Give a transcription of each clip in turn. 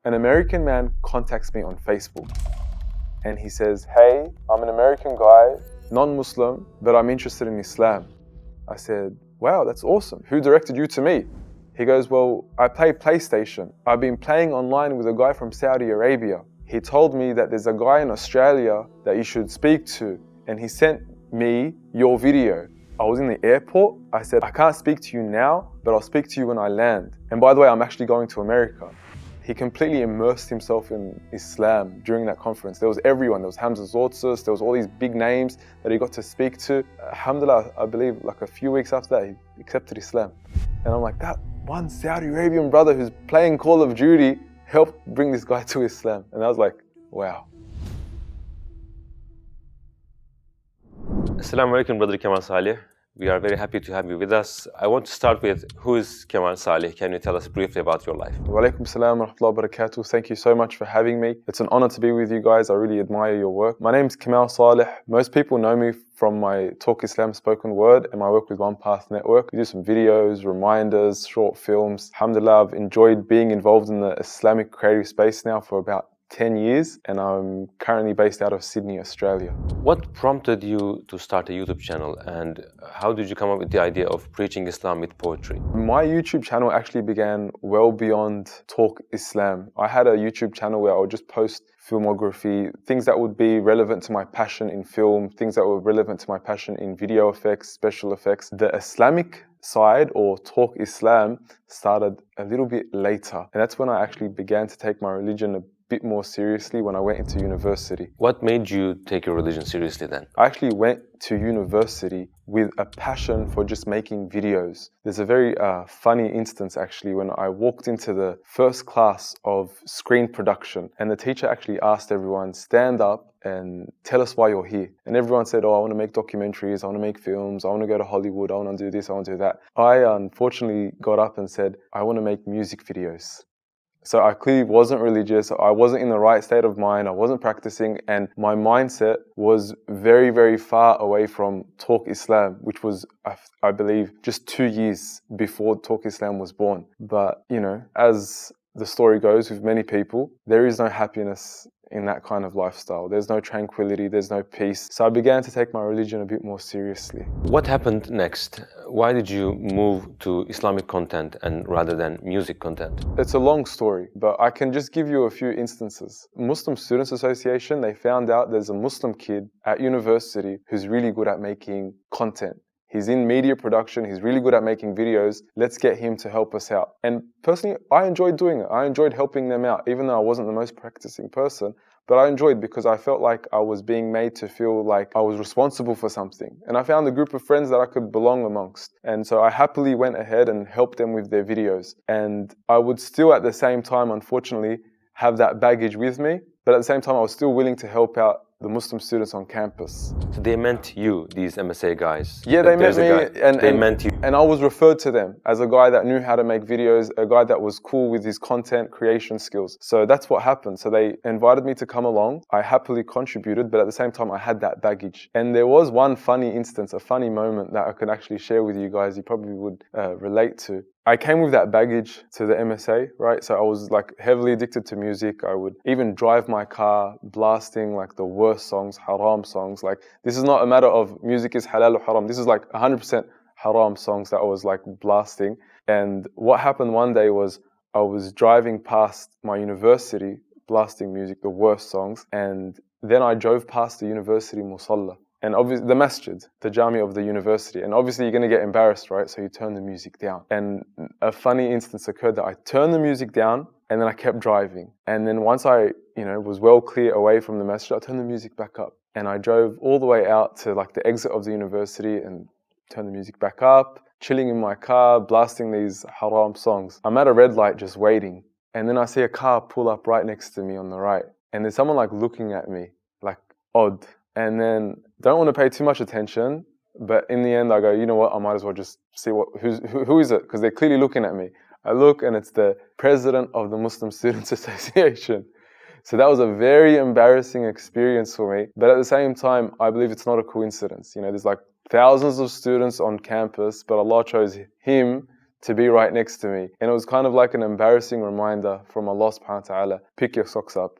An American man contacts me on Facebook and he says, "Hey, I'm an American guy, non-Muslim, but I'm interested in Islam." I said, "Wow, that's awesome. Who directed you to me?" He goes, "Well, I play PlayStation. I've been playing online with a guy from Saudi Arabia. He told me that there's a guy in Australia that you should speak to, and he sent me your video." I was in the airport. I said, "I can't speak to you now, but I'll speak to you when I land. And by the way, I'm actually going to America." He completely immersed himself in Islam during that conference. There was everyone. There was Hamza Zortzis. There was all these big names that he got to speak to. Alhamdulillah, I believe like a few weeks after that, he accepted Islam. And I'm like, that one Saudi Arabian brother who's playing Call of Duty helped bring this guy to Islam. And I was like, wow. Assalamu alaikum, Brother Kamal Saleh. We are very happy to have you with us. I want to start with, who is Kamal Saleh? Can you tell us briefly about your life? Wa alaikum salam wa rahmatullahi wa barakatuh. Thank you so much for having me. It's an honor to be with you guys. I really admire your work. My name is Kamal Saleh. Most people know me from my Talk Islam spoken word and my work with One Path Network. We do some videos, reminders, short films. Alhamdulillah, I've enjoyed being involved in the Islamic creative space now for about 10 years, and I'm currently based out of Sydney, Australia. What prompted you to start a YouTube channel, and how did you come up with the idea of preaching Islam with poetry? My YouTube channel actually began well beyond Talk Islam. I had a YouTube channel where I would just post filmography, things that would be relevant to my passion in film, things that were relevant to my passion in video effects, special effects. The Islamic side, or Talk Islam, started a little bit later, and that's when I actually began to take my religion a bit more seriously, when I went into university. What made you take your religion seriously then? I actually went to university with a passion for just making videos. There's a very funny instance actually when I walked into the first class of screen production, and the teacher actually asked everyone, "Stand up and tell us why you're here." And everyone said, "Oh, I want to make documentaries, I want to make films, I want to go to Hollywood, I want to do this, I want to do that." I unfortunately got up and said, "I want to make music videos." So I clearly wasn't religious, I wasn't in the right state of mind, I wasn't practicing, and my mindset was very, very far away from Talk Islam, which was, I believe, just 2 years before Talk Islam was born. But, you know, as the story goes with many people, there is no happiness in that kind of lifestyle. There's no tranquility, there's no peace. So I began to take my religion a bit more seriously. What happened next? Why did you move to Islamic content and rather than music content? It's a long story, but I can just give you a few instances. Muslim Students Association, they found out there's a Muslim kid at university who's really good at making content. He's in media production, he's really good at making videos, let's get him to help us out. And personally, I enjoyed doing it. I enjoyed helping them out, even though I wasn't the most practicing person. But I enjoyed because I felt like I was being made to feel like I was responsible for something. And I found a group of friends that I could belong amongst. And so I happily went ahead and helped them with their videos. And I would still at the same time, unfortunately, have that baggage with me. But at the same time, I was still willing to help out the Muslim students on campus. So they meant you, these MSA guys? Yeah, they meant me, and meant you. And I was referred to them as a guy that knew how to make videos, a guy that was cool with his content creation skills. So that's what happened. So they invited me to come along. I happily contributed, but at the same time, I had that baggage. And there was one funny instance, a funny moment that I could actually share with you guys. You probably would relate to. I came with that baggage to the MSA, right? So I was like heavily addicted to music. I would even drive my car blasting like the worst songs, haram songs. Like, this is not a matter of music is halal or haram. This is like 100% haram songs that I was like blasting. And what happened one day was I was driving past my university blasting music, the worst songs. And then I drove past the university musalla. And obviously the masjid, the jami of the university. And obviously you're going to get embarrassed, right? So you turn the music down. And a funny instance occurred that I turned the music down and then I kept driving. And then once I, was well clear away from the masjid, I turned the music back up. And I drove all the way out to like the exit of the university and turned the music back up, chilling in my car, blasting these haram songs. I'm at a red light just waiting. And then I see a car pull up right next to me on the right. And there's someone like looking at me, like odd. And then don't want to pay too much attention, but in the end I go, you know what, I might as well just see who is it? Because they're clearly looking at me. I look and it's the president of the Muslim Students Association. So that was a very embarrassing experience for me. But at the same time, I believe it's not a coincidence. There's like thousands of students on campus, but Allah chose him to be right next to me. And it was kind of like an embarrassing reminder from Allah subhanahu wa ta'ala, pick your socks up,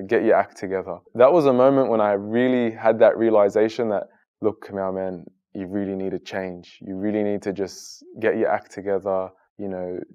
get your act together. That was a moment when I really had that realization that, look, Kamal, man, you really need to change. You really need to just get your act together,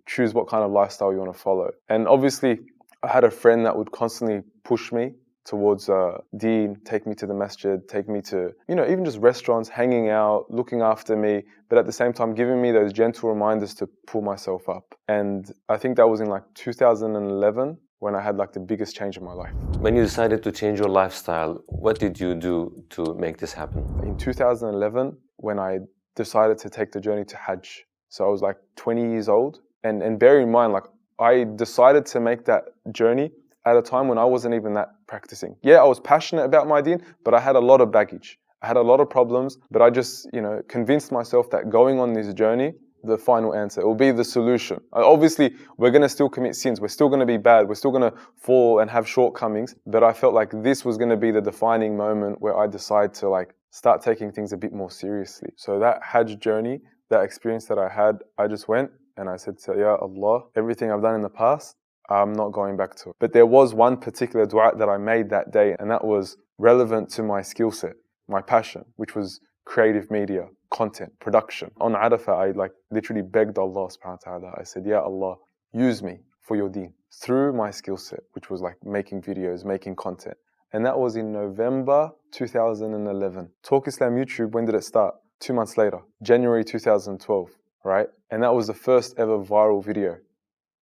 choose what kind of lifestyle you want to follow. And obviously, I had a friend that would constantly push me towards deen, take me to the masjid, take me to, even just restaurants, hanging out, looking after me, but at the same time giving me those gentle reminders to pull myself up. And I think that was in 2011 when I had the biggest change in my life. When you decided to change your lifestyle, what did you do to make this happen? In 2011, when I decided to take the journey to Hajj. So I was 20 years old. And bear in mind, I decided to make that journey at a time when I wasn't even that practicing. Yeah, I was passionate about my deen, but I had a lot of baggage. I had a lot of problems, but I just, convinced myself that going on this journey, the final answer, it will be the solution. Obviously, we're going to still commit sins. We're still going to be bad. We're still going to fall and have shortcomings. But I felt like this was going to be the defining moment where I decided to start taking things a bit more seriously. So that Hajj journey, that experience that I had, I just went and I said to Ya Allah, everything I've done in the past, I'm not going back to it. But there was one particular dua that I made that day, and that was relevant to my skill set, my passion, which was creative media, content, production. On Arafah, I literally begged Allah subhanahu wa ta'ala. I said, Ya Allah, use me for your deen through my skill set, which was making videos, making content. And that was in November 2011. Talk Islam YouTube, when did it start? 2 months later, January 2012, right? And that was the first ever viral video.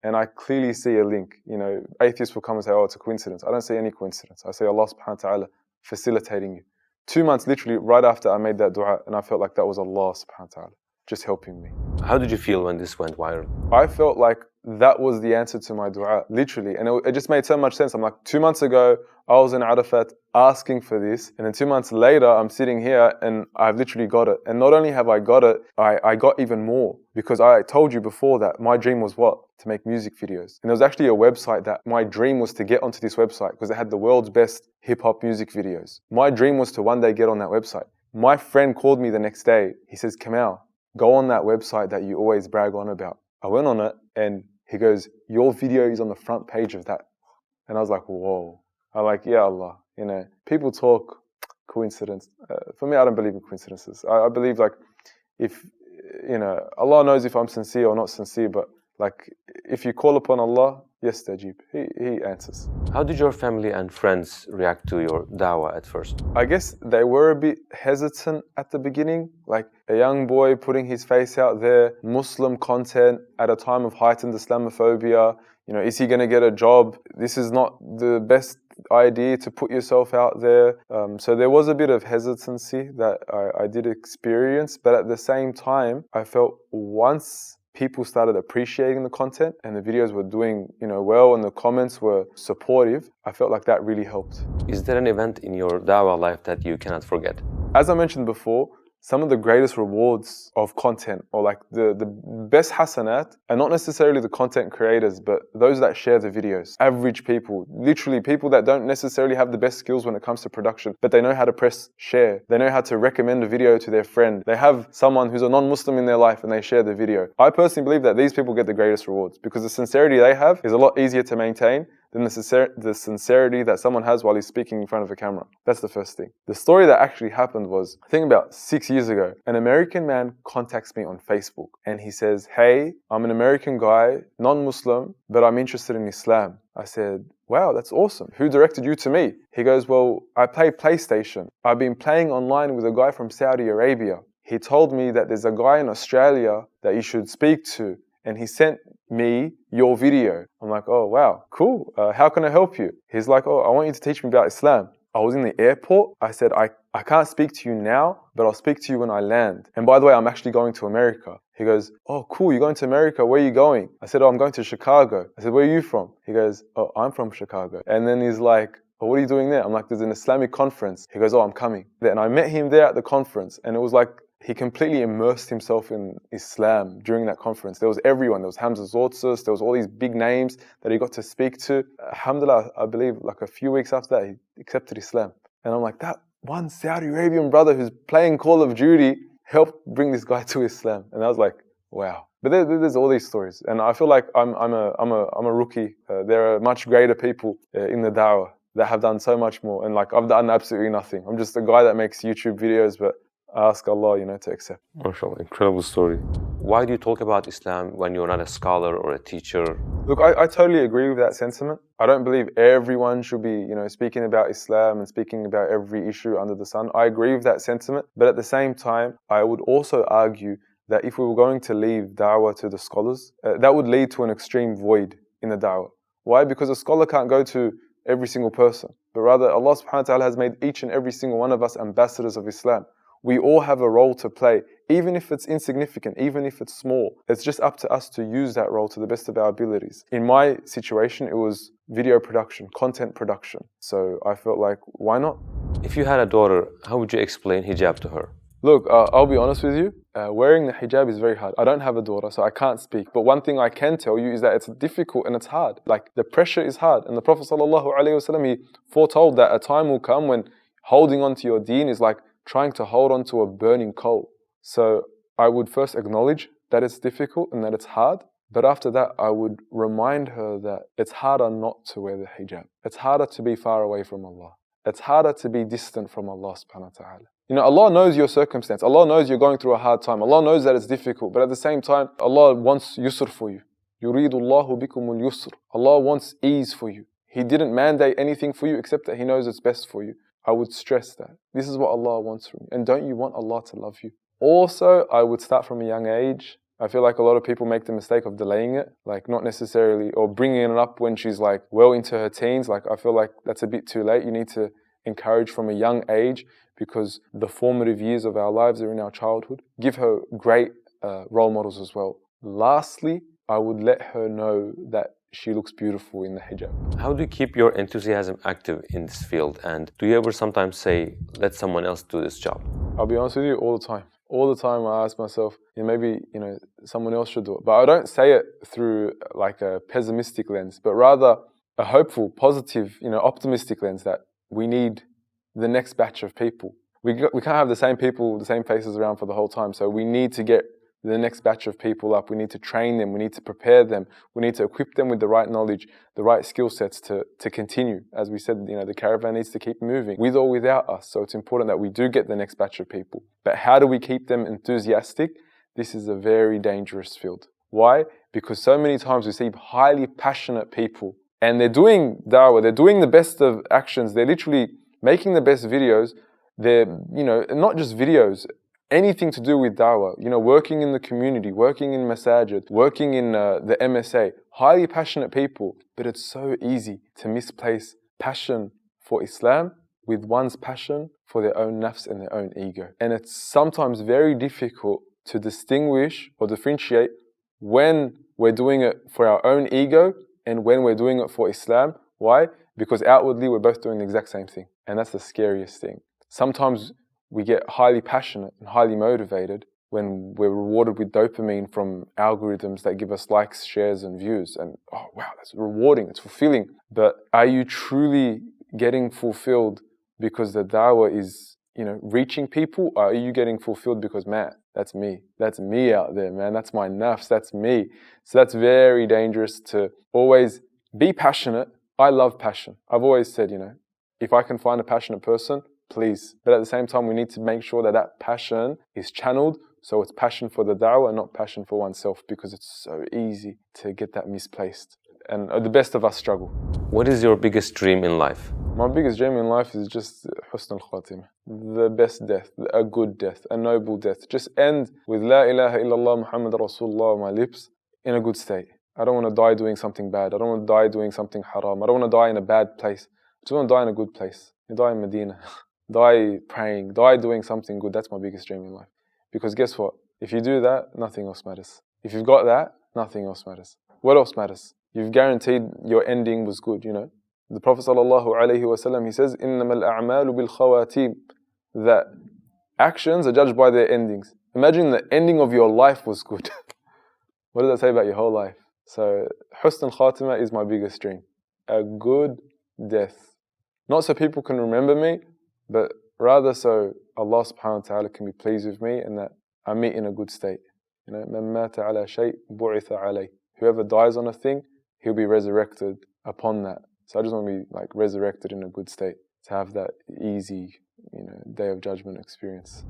And I clearly see a link. Atheists will come and say, oh, it's a coincidence. I don't see any coincidence. I see Allah subhanahu wa ta'ala facilitating you. 2 months literally right after I made that dua, and I felt like that was Allah subhanahu wa ta'ala just helping me. How did you feel when this went viral? I felt like that was the answer to my dua, literally. And it just made so much sense. I'm 2 months ago, I was in Arafat asking for this. And then 2 months later, I'm sitting here and I've literally got it. And not only have I got it, I got even more. Because I told you before that my dream was what? To make music videos. And there was actually a website that my dream was to get onto this website because it had the world's best hip-hop music videos. My dream was to one day get on that website. My friend called me the next day. He says, Kamal, go on that website that you always brag on about. I went on it and he goes, your video is on the front page of that. And I was like, whoa. I'm like, yeah, Allah, people talk coincidence. For me, I don't believe in coincidences. I believe if, Allah knows if I'm sincere or not sincere, but if you call upon Allah, yes, Tajib, He answers. How did your family and friends react to your dawah at first? I guess they were a bit hesitant at the beginning, a young boy putting his face out there, Muslim content at a time of heightened Islamophobia. Is he going to get a job? This is not the best idea to put yourself out there. So there was a bit of hesitancy that I did experience, but at the same time, I felt once people started appreciating the content and the videos were doing, well, and the comments were supportive, I felt like that really helped. Is there an event in your dawah life that you cannot forget? As I mentioned before, some of the greatest rewards of content, or the best hasanat, are not necessarily the content creators, but those that share the videos. Average people, literally people that don't necessarily have the best skills when it comes to production, but they know how to press share. They know how to recommend a video to their friend. They have someone who's a non-Muslim in their life and they share the video. I personally believe that these people get the greatest rewards because the sincerity they have is a lot easier to maintain than the sincerity that someone has while he's speaking in front of a camera. That's the first thing. The story that actually happened was, I think about 6 years ago, an American man contacts me on Facebook and he says, hey, I'm an American guy, non-Muslim, but I'm interested in Islam. I said, wow, that's awesome. Who directed you to me? He goes, well, I play PlayStation. I've been playing online with a guy from Saudi Arabia. He told me that there's a guy in Australia that you should speak to. And he sent me your video. I'm like, oh, wow, cool. How can I help you? He's like, oh, I want you to teach me about Islam. I was in the airport. I said, I can't speak to you now, but I'll speak to you when I land. And by the way, I'm actually going to America. He goes, oh, cool, you're going to America. Where are you going? I said, oh, I'm going to Chicago. I said, where are you from? He goes, oh, I'm from Chicago. And then he's like, oh, what are you doing there? I'm like, there's an Islamic conference. He goes, oh, I'm coming. And I met him there at the conference. And it was like, he completely immersed himself in Islam during that conference. There was everyone. There was Hamza Zortsus. There was all these big names that he got to speak to. Alhamdulillah, I believe a few weeks after that, he accepted Islam. And I'm like, that one Saudi Arabian brother who's playing Call of Duty helped bring this guy to Islam. And I was like, wow. there's all these stories, and I feel like I'm a rookie. There are much greater people in the da'wah that have done so much more, and like I've done absolutely nothing. I'm just a guy that makes YouTube videos, but I ask Allah, to accept. MashaAllah, incredible story. Why do you talk about Islam when you're not a scholar or a teacher? Look, I totally agree with that sentiment. I don't believe everyone should be, speaking about Islam and speaking about every issue under the sun. I agree with that sentiment, but at the same time, I would also argue that if we were going to leave da'wah to the scholars, that would lead to an extreme void in the da'wah. Why? Because a scholar can't go to every single person, but rather Allah subhanahu wa ta'ala has made each and every single one of us ambassadors of Islam. We all have a role to play, even if it's insignificant, even if it's small. It's just up to us to use that role to the best of our abilities. In my situation, it was video production, content production. So I felt like, why not? If you had a daughter, how would you explain hijab to her? Look, I'll be honest with you. Wearing the hijab is very hard. I don't have a daughter, so I can't speak. But one thing I can tell you is that it's difficult and it's hard. Like, the pressure is hard. And the Prophet ﷺ, he foretold that a time will come when holding on to your deen is like trying to hold on to a burning coal. So I would first acknowledge that it's difficult and that it's hard. But after that, I would remind her that it's harder not to wear the hijab. It's harder to be far away from Allah. It's harder to be distant from Allah subhanahu wa ta'ala. Allah knows your circumstance. Allah knows you're going through a hard time. Allah knows that it's difficult. But at the same time, Allah wants yusr for you. يُرِيدُ اللَّهُ بِكُمُ الْيُسْرِ. Allah wants ease for you. He didn't mandate anything for you except that He knows it's best for you. I would stress that. This is what Allah wants from you. And don't you want Allah to love you? Also, I would start from a young age. I feel like a lot of people make the mistake of delaying it, like not necessarily, or bringing it up when she's like well into her teens. Like, I feel like that's a bit too late. You need to encourage from a young age, because the formative years of our lives are in our childhood. Give her great role models as well. Lastly, I would let her know that she looks beautiful in the hijab. How do you keep your enthusiasm active in this field? And do you ever sometimes say, let someone else do this job? I'll be honest with you, all the time. All the time I ask myself, maybe, someone else should do it. But I don't say it through like a pessimistic lens, but rather a hopeful, positive, optimistic lens that we need the next batch of people. We can't have the same people, the same faces around for the whole time. So we need to get the next batch of people up. We need to train them. We need to prepare them. We need to equip them with the right knowledge, the right skill sets to continue. As we said, the caravan needs to keep moving with or without us. So it's important that we do get the next batch of people. But how do we keep them enthusiastic? This is a very dangerous field. Why? Because so many times we see highly passionate people and they're doing da'wah, they're doing the best of actions, they're literally making the best videos. They're, not just videos, anything to do with da'wah, working in the community, working in masajid, working in the MSA, highly passionate people. But it's so easy to misplace passion for Islam with one's passion for their own nafs and their own ego. And it's sometimes very difficult to distinguish or differentiate when we're doing it for our own ego and when we're doing it for Islam. Why? Because outwardly we're both doing the exact same thing. And that's the scariest thing. Sometimes we get highly passionate and highly motivated when we're rewarded with dopamine from algorithms that give us likes, shares, and views. And oh wow, that's rewarding, it's fulfilling. But are you truly getting fulfilled because the da'wah is, reaching people? Or are you getting fulfilled because, man, that's me. That's me out there, man. That's my nafs, that's me. So that's very dangerous to always be passionate. I love passion. I've always said, if I can find a passionate person, please. But at the same time, we need to make sure that that passion is channeled. So it's passion for the da'wah and not passion for oneself, because it's so easy to get that misplaced. And the best of us struggle. What is your biggest dream in life? My biggest dream in life is just husn al-khatimah. The best death, a good death, a noble death. Just end with La ilaha illallah Muhammad Rasulullah on my lips in a good state. I don't want to die doing something bad. I don't want to die doing something haram. I don't want to die in a bad place. I just want to die in a good place. You die in Medina. Die praying. Die doing something good. That's my biggest dream in life. Because guess what? If you do that, nothing else matters. If you've got that, nothing else matters. What else matters? You've guaranteed your ending was good, The Prophet ﷺ, he says, إِنَّمَا الْأَعْمَالُ بِالْخَوَاتِيمِ, that actions are judged by their endings. Imagine the ending of your life was good. What does that say about your whole life? So, husn al-khatimah is my biggest dream. A good death. Not so people can remember me, but rather so Allah subhanahu wa ta'ala can be pleased with me and that I meet in a good state. مَن مَاتَ عَلَى شَيْءٍ بُعِثَ عَلَيْهِ. Whoever dies on a thing, he'll be resurrected upon that. So I just want to be like resurrected in a good state, to have that easy, Day of Judgment experience.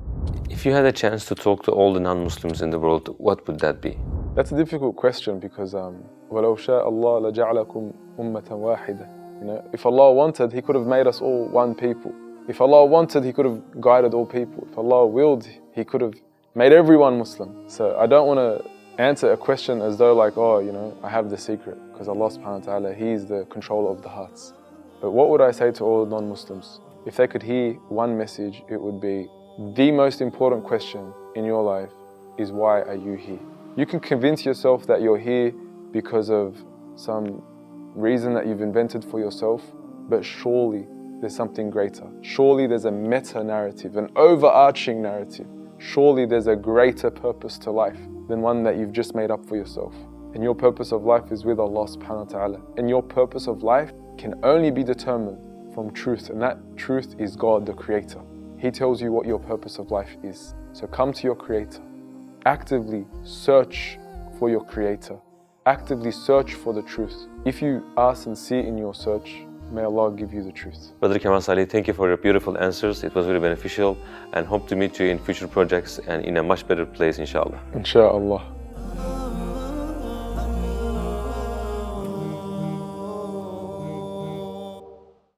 If you had a chance to talk to all the non-Muslims in the world, what would that be? That's a difficult question because وَلَوْ شَاءَ اللَّهُ لَجَعَلَكُمْ أُمَّةً وَاحِدَةً. If Allah wanted, He could have made us all one people. If Allah wanted, He could have guided all people. If Allah willed, He could have made everyone Muslim. So I don't want to answer a question as though like, I have the secret, because Allah subhanahu wa ta'ala, He is the controller of the hearts. But what would I say to all non-Muslims? If they could hear one message, it would be, the most important question in your life is, why are you here? You can convince yourself that you're here because of some reason that you've invented for yourself, but surely there's something greater. Surely there's a meta-narrative, an overarching narrative. Surely there's a greater purpose to life than one that you've just made up for yourself. And your purpose of life is with Allah subhanahu wa ta'ala. And your purpose of life can only be determined from truth, and that truth is God, the Creator. He tells you what your purpose of life is. So come to your Creator. Actively search for your Creator. Actively search for the truth. If you are sincere in your search, may Allah give you the truth. Brother Kamal Saleh, thank you for your beautiful answers. It was very beneficial, and hope to meet you in future projects and in a much better place, inshallah. Insha'Allah.